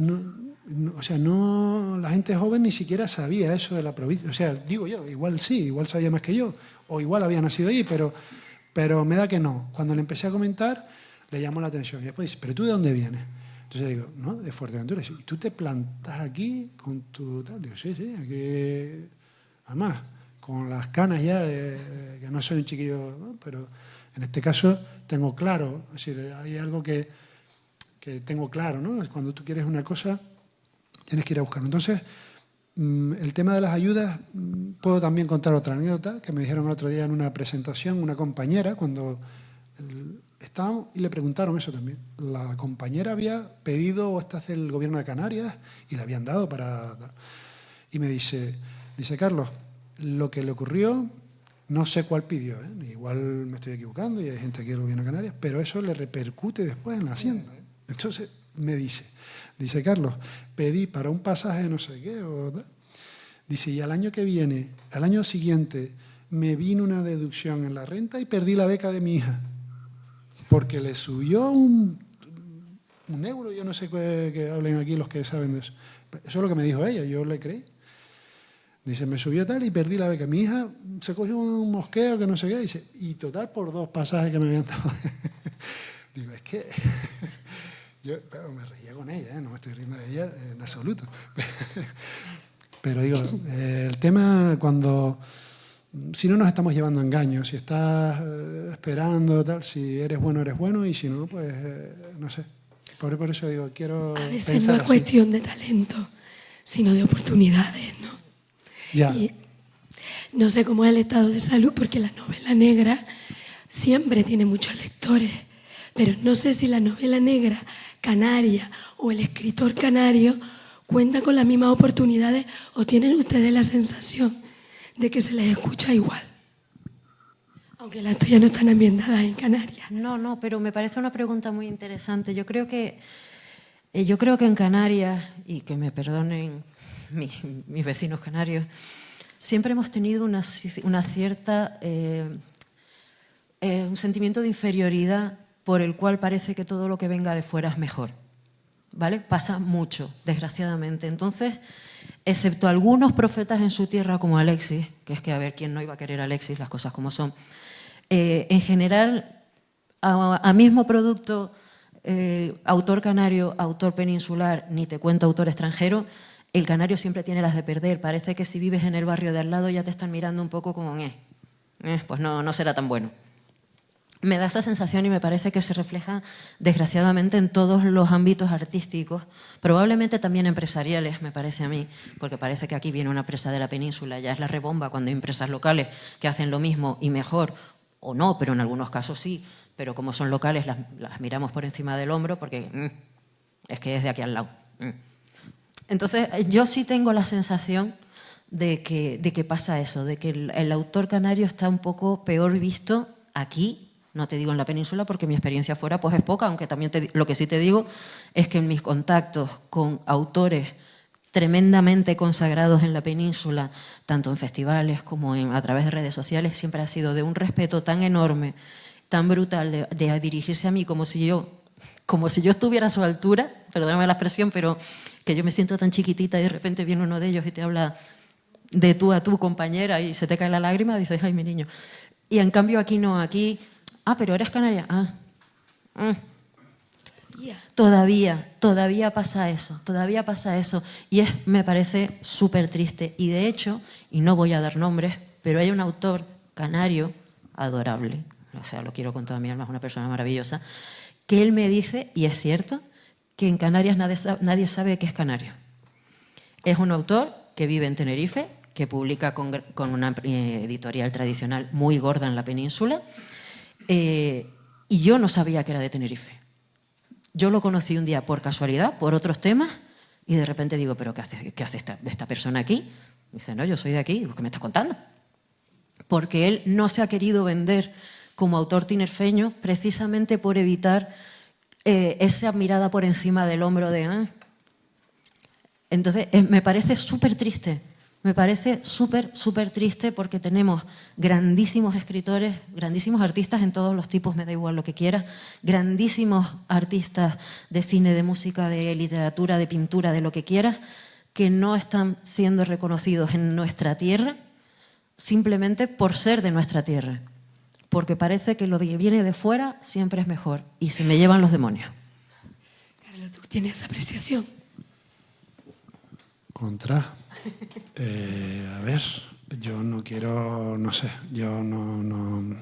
la gente joven ni siquiera sabía eso de la provincia. O sea, digo yo, igual sí, igual sabía más que yo, o igual había nacido allí, pero me da que no. Cuando le empecé a comentar, le llamó la atención. Y después dice, ¿pero tú de dónde vienes? Entonces digo, no, de Fuerteventura. ¿Y tú te plantas aquí con tu tal? Digo, sí, aquí. Además, con las canas ya, que no soy un chiquillo, ¿no? Pero en este caso tengo claro, es decir, hay algo que tengo claro, ¿no? Cuando tú quieres una cosa, tienes que ir a buscarlo. Entonces, el tema de las ayudas, puedo también contar otra anécdota que me dijeron el otro día en una presentación, una compañera, cuando estábamos, y le preguntaron eso también. La compañera había pedido estas del gobierno de Canarias y le habían dado para... Y me dice, Carlos, lo que le ocurrió, no sé cuál pidió, igual me estoy equivocando y hay gente aquí del gobierno de Canarias, pero eso le repercute después en la Hacienda. Entonces me dice, Carlos, pedí para un pasaje no sé qué, dice, y al año que viene, al año siguiente, me vino una deducción en la renta y perdí la beca de mi hija, porque le subió un euro, yo no sé que hablen aquí los que saben de eso. Eso es lo que me dijo ella, yo le creí. Dice, me subió tal y perdí la beca. Mi hija se cogió un mosqueo que no sé qué, dice, y total por 2 pasajes que me habían dado. Digo, es que... Yo me reía con ella, no me estoy riendo de ella en absoluto. Pero digo, el tema cuando... Si no nos estamos llevando a engaños, si estás esperando, tal, si eres bueno y si no, pues no sé. Por eso digo, quiero a veces pensar no es cuestión de talento, sino de oportunidades, ¿no? Ya. Y no sé cómo es el estado de salud, porque la novela negra siempre tiene muchos lectores, pero no sé si la novela negra canaria o el escritor canario cuenta con las mismas oportunidades o tienen ustedes la sensación de que se les escucha igual, aunque las tuyas no están ambientadas en Canarias. No, pero me parece una pregunta muy interesante. Yo creo que en Canarias, y que me perdonen mis vecinos canarios, siempre hemos tenido una cierta un sentimiento de inferioridad por el cual parece que todo lo que venga de fuera es mejor, ¿vale? Pasa mucho, desgraciadamente. Entonces, excepto algunos profetas en su tierra como Alexis, que es que a ver quién no iba a querer a Alexis, las cosas como son, en general, a mismo producto, autor canario, autor peninsular, ni te cuento autor extranjero, el canario siempre tiene las de perder. Parece que si vives en el barrio de al lado ya te están mirando un poco como pues no será tan bueno. Me da esa sensación y me parece que se refleja desgraciadamente en todos los ámbitos artísticos, probablemente también empresariales, me parece a mí, porque parece que aquí viene una empresa de la península, ya es la rebomba cuando hay empresas locales que hacen lo mismo y mejor, o no, pero en algunos casos sí, pero como son locales las miramos por encima del hombro porque es que es de aquí al lado. Entonces, yo sí tengo la sensación de que pasa eso, de que el autor canario está un poco peor visto aquí, no te digo en la península porque mi experiencia fuera pues es poca, aunque también lo que sí te digo es que en mis contactos con autores tremendamente consagrados en la península, tanto en festivales como a través de redes sociales, siempre ha sido de un respeto tan enorme, tan brutal de dirigirse a mí como si yo estuviera a su altura, perdóname la expresión, pero que yo me siento tan chiquitita y de repente viene uno de ellos y te habla de tú a tú, compañera, y se te cae la lágrima, dices, ay, mi niño. Y en cambio aquí no, aquí, pero eres canaria, Todavía pasa eso, y me parece súper triste. Y de hecho, y no voy a dar nombres, pero hay un autor canario adorable, o sea, lo quiero con toda mi alma, es una persona maravillosa, que él me dice, y es cierto, que en Canarias nadie sabe qué es canario. Es un autor que vive en Tenerife, que publica con una editorial tradicional muy gorda en la península, y yo no sabía que era de Tenerife. Yo lo conocí un día por casualidad, por otros temas, y de repente digo, ¿pero qué hace esta persona aquí? Me dice, no, yo soy de aquí. Digo, ¿qué me estás contando? Porque él no se ha querido vender como autor tinerfeño precisamente por evitar esa mirada por encima del hombro de... Entonces, me parece súper triste, Me parece súper, súper triste porque tenemos grandísimos escritores, grandísimos artistas en todos los tipos, me da igual lo que quieras, grandísimos artistas de cine, de música, de literatura, de pintura, de lo que quieras, que no están siendo reconocidos en nuestra tierra simplemente por ser de nuestra tierra. Porque parece que lo que viene de fuera siempre es mejor y se me llevan los demonios. Carlos, ¿tú tienes esa apreciación? Contra. A ver, yo no quiero, no sé, yo no.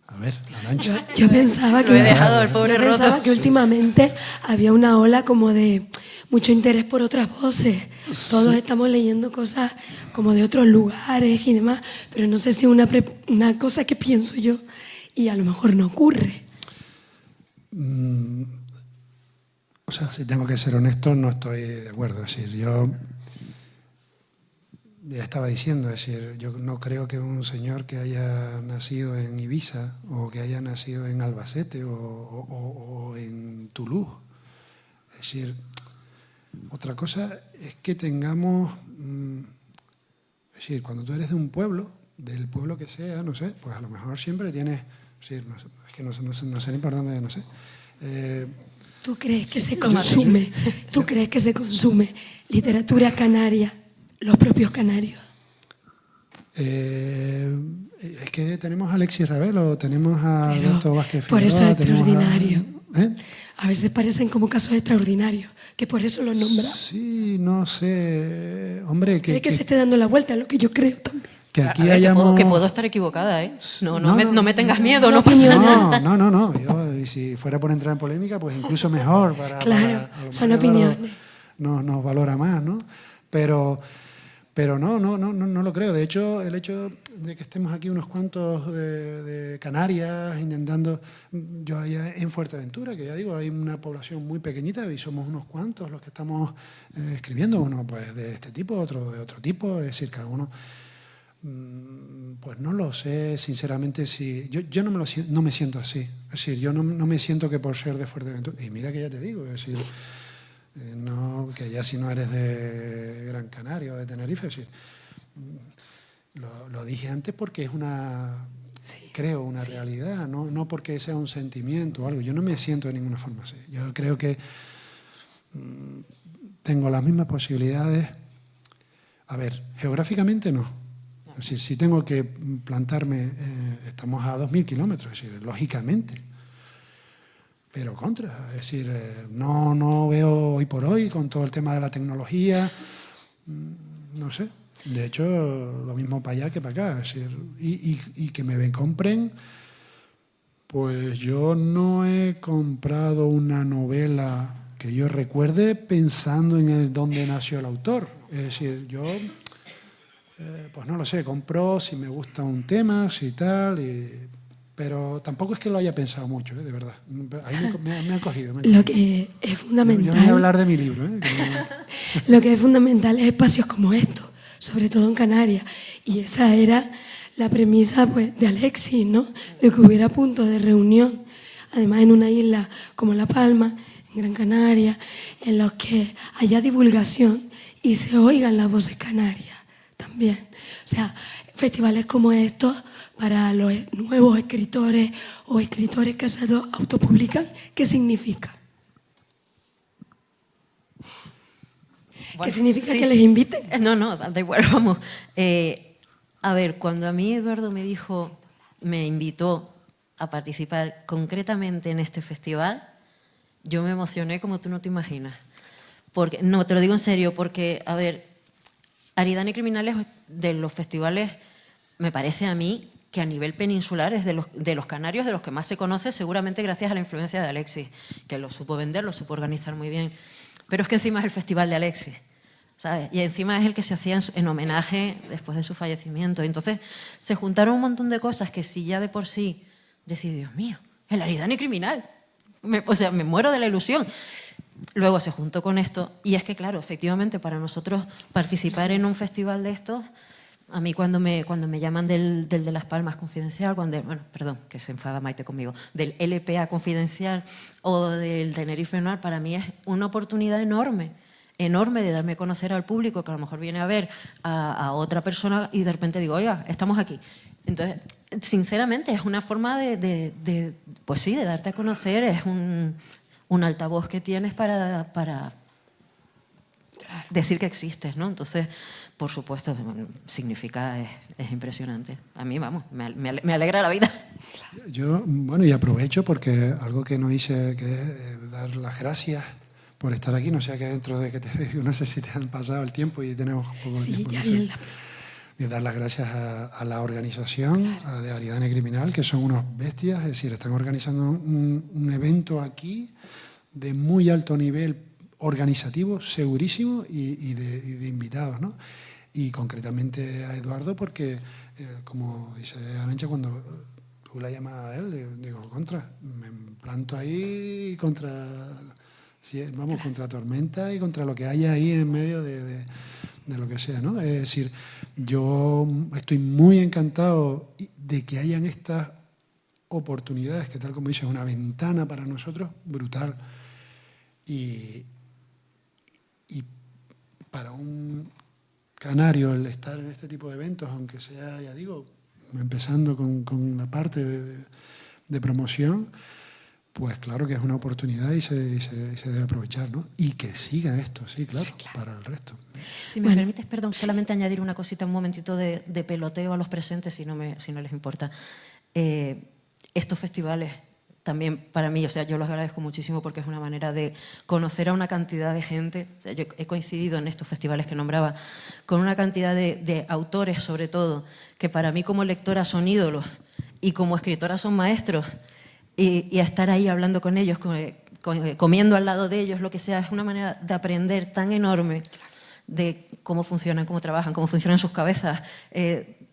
A ver, Arantxa. Yo pensaba que, Lo he dejado, el pobre yo pensaba roto. que últimamente había una ola como de mucho interés por otras voces. Todos estamos leyendo cosas como de otros lugares y demás, pero no sé si es una cosa que pienso yo y a lo mejor no ocurre. O sea, si tengo que ser honesto, no estoy de acuerdo. Es decir, yo ya estaba diciendo, es decir, yo no creo que un señor que haya nacido en Ibiza o que haya nacido en Albacete o en Toulouse, es decir, otra cosa es que tengamos, es decir, cuando tú eres de un pueblo, del pueblo que sea, no sé, pues a lo mejor siempre tienes, es decir, no sé, es que no sé ni por dónde, no sé. ¿Tú crees que se consume? ¿Tú crees que se consume literatura canaria, los propios canarios? Es que tenemos a Alexis Ravelo, tenemos a Pero Alberto Vázquez por eso Figueroa, es tenemos extraordinario. ¿Eh? A veces parecen como casos extraordinarios, que por eso los nombra. Sí, no sé, hombre, Es que se esté dando la vuelta, lo que yo creo también. que A aquí ver, hayamos... que puedo estar equivocada, ¿eh? No No, me tengas miedo, no, no pasa opinión. nada. No. Yo, y si fuera por entrar en polémica, pues incluso mejor. Claro, a lo son mejor opiniones. Nos valora más, ¿no? Pero no lo creo. De hecho, el hecho de que estemos aquí unos cuantos de Canarias intentando... Yo allá en Fuerteventura, que ya digo, hay una población muy pequeñita y somos unos cuantos los que estamos escribiendo. Uno pues de este tipo, otro de otro tipo. Es decir, cada uno... Pues no lo sé, sinceramente, si yo no me siento así. Es decir, yo no me siento que por ser de Fuerteventura... Y mira que ya te digo, es decir... No, que ya si no eres de Gran Canaria o de Tenerife, es decir, lo dije antes porque es creo, una realidad, no porque sea un sentimiento o algo. Yo no me siento de ninguna forma así. Yo creo que tengo las mismas posibilidades. A ver, geográficamente no. Es decir, si tengo que plantarme, estamos a 2.000 kilómetros, es decir, lógicamente. Pero es decir, no veo hoy por hoy con todo el tema de la tecnología, no sé. De hecho, lo mismo para allá que para acá. Es decir, y que me compren, pues yo no he comprado una novela que yo recuerde pensando en dónde nació el autor. Es decir, yo, pues no lo sé, compro si me gusta un tema, si tal, pero tampoco es que lo haya pensado mucho, de verdad. Ahí me han cogido. Lo que es fundamental... Yo voy a hablar de mi libro. Lo que es fundamental es espacios como estos, sobre todo en Canarias. Y esa era la premisa pues, de Alexis, ¿no? De que hubiera puntos de reunión, además en una isla como La Palma, en Gran Canaria, en los que haya divulgación y se oigan las voces canarias también. O sea, festivales como estos para los nuevos escritores o escritores que se autopublican, ¿qué significa? Bueno, ¿Qué significa sí. que les inviten? No, da igual, vamos. A ver, cuando a mí Eduardo me invitó a participar concretamente en este festival, yo me emocioné como tú no te imaginas. Porque, no, te lo digo en serio, porque, a ver, Aridane Criminal es de los festivales, me parece a mí, que a nivel peninsular es de los canarios de los que más se conoce, seguramente gracias a la influencia de Alexis, que lo supo vender, lo supo organizar muy bien. Pero es que encima es el festival de Alexis, ¿sabes? Y encima es el que se hacía en homenaje después de su fallecimiento. Entonces se juntaron un montón de cosas que si ya de por sí decís, Dios mío, el Aridane Criminal. O sea, me muero de la ilusión. Luego se juntó con esto y es que, claro, efectivamente para nosotros participar en un festival de estos... A mí cuando me llaman del de Las Palmas Confidencial, que se enfada Maite conmigo, del LPA Confidencial o del Tenerife Noir, para mí es una oportunidad enorme. enorme de darme a conocer al público que a lo mejor viene a ver a otra persona y de repente digo, oiga, estamos aquí. Entonces, sinceramente, es una forma pues sí, de darte a conocer, es un altavoz que tienes para decir que existes, ¿no? Entonces, por supuesto, significa, es impresionante. A mí, vamos, me alegra la vida. Yo, bueno, y aprovecho porque algo que no hice, que es dar las gracias por estar aquí, no sea que dentro de que no sé si te han pasado el tiempo y tenemos un poco de Sí, tiempo. ya No sé. bien. Y dar las gracias a la organización de Aridane Criminal, que son unos bestias, es decir, están organizando un evento aquí de muy alto nivel organizativo, segurísimo, y de invitados, ¿no? Y concretamente a Eduardo, porque, como dice Arantxa, cuando tú la llamas a él, digo, me planto ahí contra tormenta y contra lo que haya ahí en medio de lo que sea, ¿no? Es decir, yo estoy muy encantado de que hayan estas oportunidades, que tal como dices, es una ventana para nosotros brutal. Y para un canario el estar en este tipo de eventos, aunque sea, ya digo, empezando con la parte de promoción, pues claro que es una oportunidad y se debe aprovechar, ¿no? Y que siga esto, sí, claro, para el resto. Si me permites, perdón, solamente añadir una cosita, un momentito de peloteo a los presentes, si no les importa. Estos festivales también para mí, o sea, yo los agradezco muchísimo porque es una manera de conocer a una cantidad de gente. O sea, yo he coincidido en estos festivales que nombraba con una cantidad de autores, sobre todo, que para mí como lectora son ídolos y como escritora son maestros. Y estar ahí hablando con ellos, comiendo al lado de ellos, lo que sea, es una manera de aprender tan enorme de cómo funcionan, cómo trabajan, cómo funcionan sus cabezas.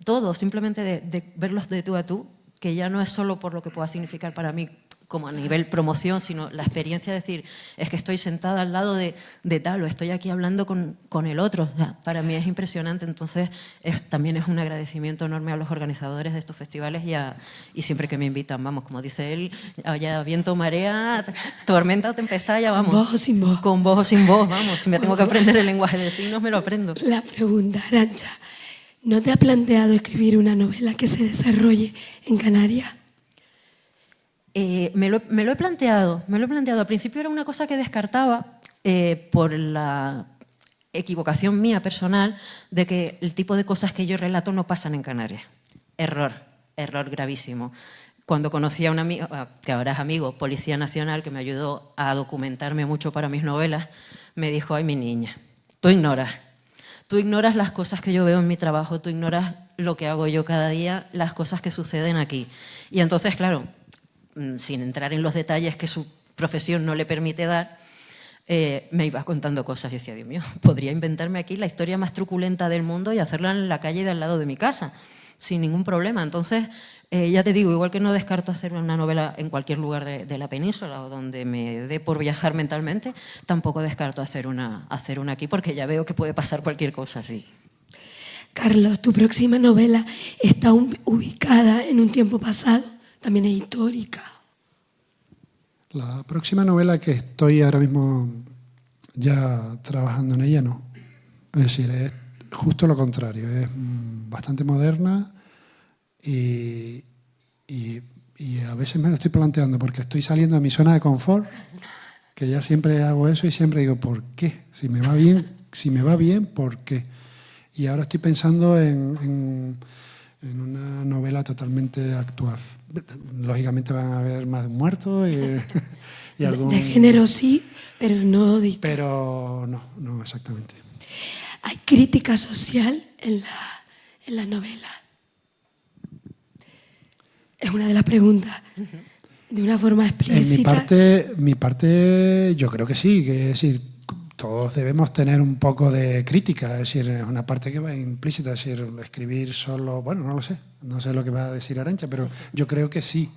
Todo, simplemente de verlos de tú a tú, que ya no es solo por lo que pueda significar para mí como a nivel promoción, sino la experiencia de decir, es que estoy sentada al lado de tal, o estoy aquí hablando con el otro. O sea, para mí es impresionante, entonces también es un agradecimiento enorme a los organizadores de estos festivales y siempre que me invitan, vamos, como dice él, haya viento o marea, tormenta o tempestad, ya vamos. Con voz o sin voz. Con voz o sin voz, vamos. Si me tengo que aprender el lenguaje de signos, me lo aprendo. La pregunta, Arantxa, ¿no te has planteado escribir una novela que se desarrolle en Canarias? Me lo he planteado. Al principio era una cosa que descartaba por la equivocación mía personal de que el tipo de cosas que yo relato no pasan en Canarias. Error gravísimo. Cuando conocí a un amigo, que ahora es amigo, Policía Nacional, que me ayudó a documentarme mucho para mis novelas, me dijo, ay, mi niña, tú ignoras las cosas que yo veo en mi trabajo, tú ignoras lo que hago yo cada día, las cosas que suceden aquí. Y entonces, claro, sin entrar en los detalles que su profesión no le permite dar, me iba contando cosas y decía, Dios mío, podría inventarme aquí la historia más truculenta del mundo y hacerla en la calle de al lado de mi casa, sin ningún problema. Entonces, ya te digo, igual que no descarto hacer una novela en cualquier lugar de la península o donde me dé por viajar mentalmente, tampoco descarto hacer una aquí porque ya veo que puede pasar cualquier cosa así. Carlos, tu próxima novela está ubicada en un tiempo pasado, también es histórica. La próxima novela que estoy ahora mismo ya trabajando en ella, no. Es decir, es justo lo contrario, es bastante moderna y a veces me lo estoy planteando porque estoy saliendo de mi zona de confort, que ya siempre hago eso y siempre digo, ¿por qué? Si me va bien, ¿por qué? Y ahora estoy pensando en una novela totalmente actual. Lógicamente van a haber más muertos y algún... De género sí, pero no de historia. Pero no exactamente. ¿Hay crítica social en la novela? Es una de las preguntas. De una forma explícita. En mi parte yo creo que sí, que es decir, todos debemos tener un poco de crítica, es decir, es una parte que va implícita, es decir, escribir solo, bueno, no sé lo que va a decir Arantxa, pero yo creo que sí.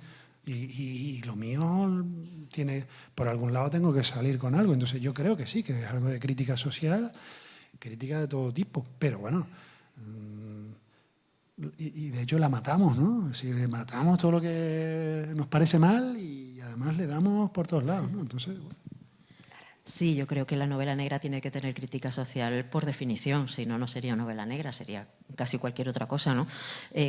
Y lo mío tiene, por algún lado tengo que salir con algo, entonces yo creo que sí, que es algo de crítica social, crítica de todo tipo, pero bueno, y de hecho la matamos, ¿no? Es decir, matamos todo lo que nos parece mal y además le damos por todos lados, ¿no? Entonces, bueno. Sí, yo creo que la novela negra tiene que tener crítica social por definición, si no, no sería novela negra, sería casi cualquier otra cosa, ¿no?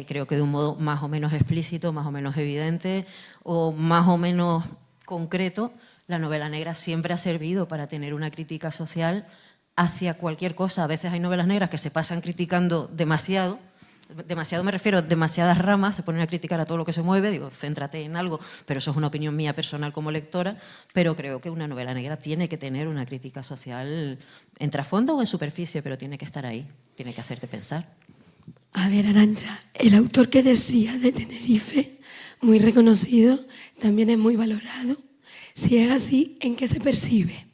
Creo que de un modo más o menos explícito, más o menos evidente o más o menos concreto, la novela negra siempre ha servido para tener una crítica social hacia cualquier cosa. A veces hay novelas negras que se pasan criticando demasiado me refiero, demasiadas ramas, se ponen a criticar a todo lo que se mueve, digo, céntrate en algo, pero eso es una opinión mía personal como lectora, pero creo que una novela negra tiene que tener una crítica social en trasfondo o en superficie, pero tiene que estar ahí, tiene que hacerte pensar. A ver, Arantxa, el autor que decía de Tenerife, muy reconocido, también es muy valorado. Si es así, ¿en qué se percibe?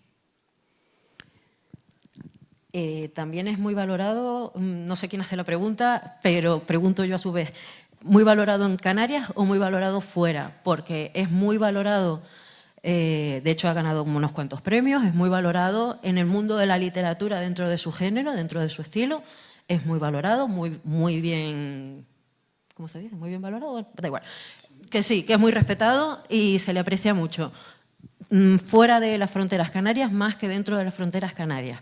También es muy valorado, no sé quién hace la pregunta, pero pregunto yo a su vez, ¿muy valorado en Canarias o muy valorado fuera? Porque es muy valorado, de hecho ha ganado unos cuantos premios, es muy valorado en el mundo de la literatura dentro de su género, dentro de su estilo, es muy valorado, muy bien, ¿cómo se dice? Muy bien valorado, bueno, da igual. Que sí, que es muy respetado y se le aprecia mucho. Fuera de las fronteras canarias más que dentro de las fronteras canarias.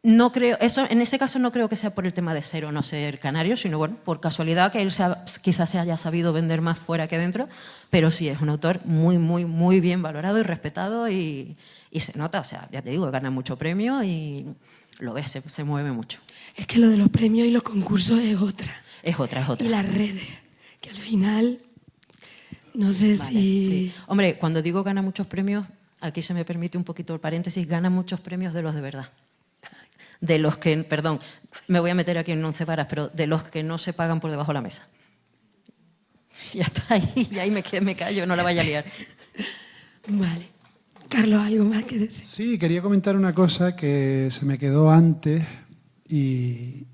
No creo, eso, en ese caso no creo que sea por el tema de ser o no ser canario, sino bueno, por casualidad que él quizás se haya sabido vender más fuera que dentro, pero sí, es un autor muy bien valorado y respetado y se nota, o sea, ya te digo, gana mucho premio y lo ves, se mueve mucho. Es que lo de los premios y los concursos es otra. Es otra. Y las redes, que al final, no sé si... Sí. Hombre, cuando digo gana muchos premios, aquí se me permite un poquito el paréntesis, gana muchos premios de los de verdad. De los que, perdón, me voy a meter aquí en 11 varas, pero de los que no se pagan por debajo de la mesa. Ya está ahí, y ahí me callo, no la vaya a liar. Vale. Carlos, ¿algo más que decir? Sí, quería comentar una cosa que se me quedó antes y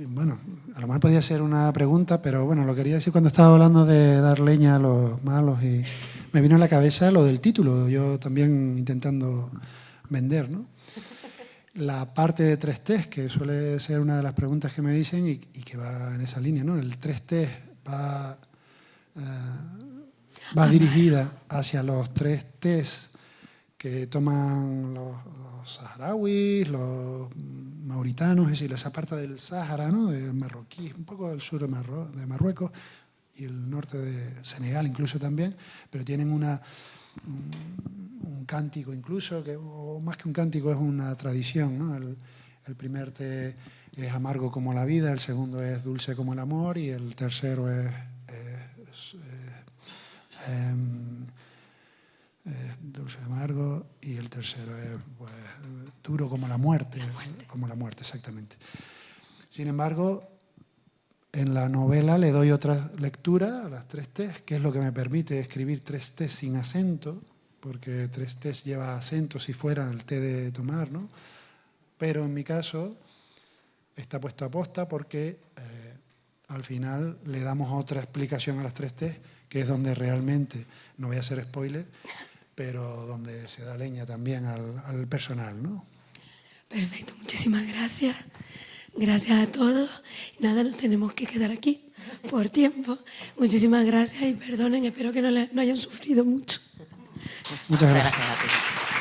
bueno, a lo mejor podía ser una pregunta, pero bueno, lo quería decir cuando estaba hablando de dar leña a los malos y me vino a la cabeza lo del título, yo también intentando vender, ¿no? La parte de 3T, que suele ser una de las preguntas que me dicen y que va en esa línea, ¿no? El 3T va dirigida hacia los 3T que toman los saharauis, los mauritanos, es decir, esa parte del Sáhara, ¿no? De marroquí, un poco del sur de Marruecos y el norte de Senegal incluso también, pero tienen un cántico incluso, o más que un cántico es una tradición, ¿no? El primer té es amargo como la vida, el segundo es dulce como el amor y el tercero es dulce amargo y el tercero es pues, duro como la muerte. Como la muerte, exactamente. Sin embargo, en la novela le doy otra lectura a las 3T, que es lo que me permite escribir 3T sin acento, porque 3T lleva acento si fuera el té de tomar, ¿no? Pero en mi caso está puesto a posta porque al final le damos otra explicación a las 3T, que es donde realmente, no voy a hacer spoiler, pero donde se da leña también al personal, ¿no? Perfecto, muchísimas gracias. Gracias a todos. Nada, nos tenemos que quedar aquí por tiempo. Muchísimas gracias y perdonen, espero que no hayan sufrido mucho. Muchas gracias. Gracias a ti.